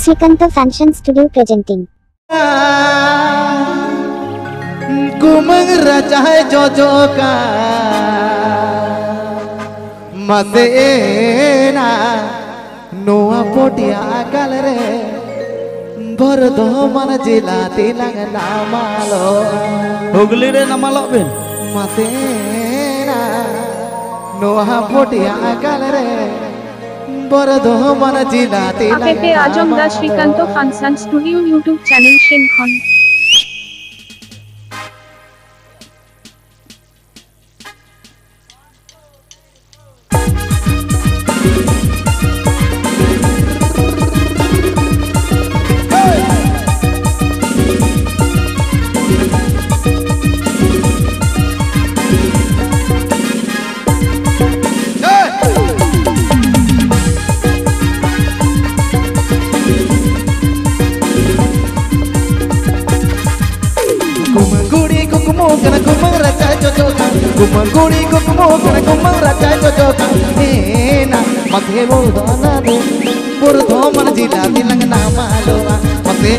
Srikanta Fashion Studio presenting. Kumang raja jojoka masena noa potia galere bordo mana jila tilang namalo Hugli re namalo ben masena noa potia galere bordo mana jila tilang APP Ajam Da Srikanta Fashion Studio YouTube channel Shinkhon. Kana kumang raja jojokan kumang guri kukumo kana kumang raja jojokan na mathe bodana do burdo man jila tilang namalo mathe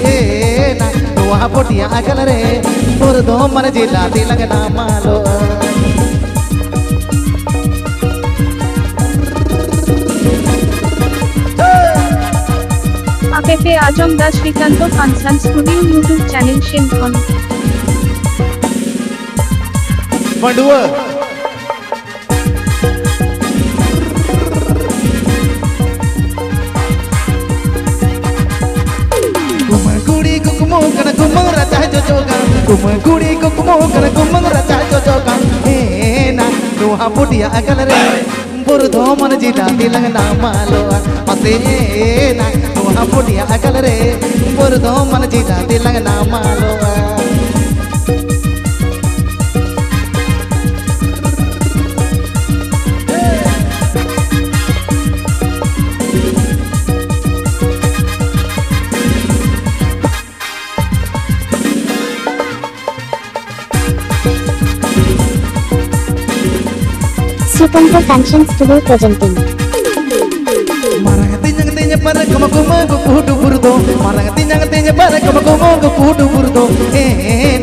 na noa potia agalare burdo man jila tilang namalo APP Ajam Da Srikanta Fashion Studio YouTube channel Shinkhon. Mandua kumang guri kukumo kana kumang raja jojokan kumang guri kukumo kana kumang raja jojokan na noa potia agalare burdo man jila tilang namalo matena noa potia agalare burdo man jila tilang namalo Srikanta Fashion Studio presenting. Marang tinya para kuma kudu burdo marang tinya para kuma kudu burdo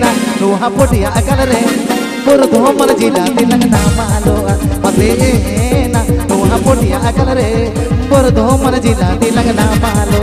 na noa potia agalare burdo man jila tilang namalo matena noa potia agalare burdo man jila tilang namalo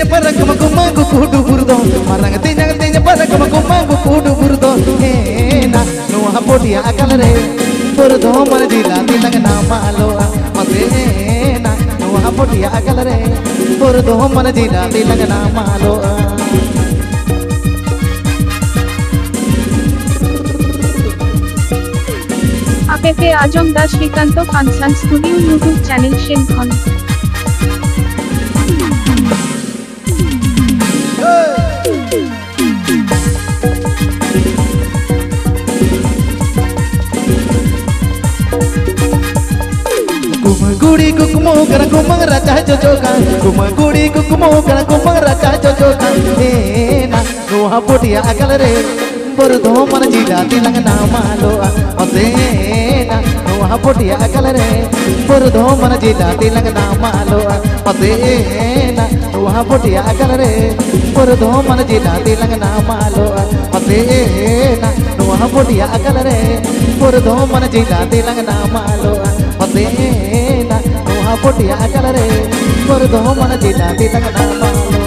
para kuma kudu burdo marang tinya para kuma kudu burdo na noa potia agalare burdo man jila tilang namalo matena noa potia agalare burdo man jila tilang namalo APP Ajam Da Srikanta Fashion Studio YouTube channel Shinkhon. Guri kukumo kana kumang raja jojokan kumang guri kukumo kana kumang raja jojokan na noa potia agalare burdo man jila tilang namalo matena noa potia agalare burdo man jila tilang namalo matena noa potia agalare burdo man jila tilang namalo matena noa potia agalare burdo man jila tilang namalo matena noa potia agalare burdo man jila tilang namalo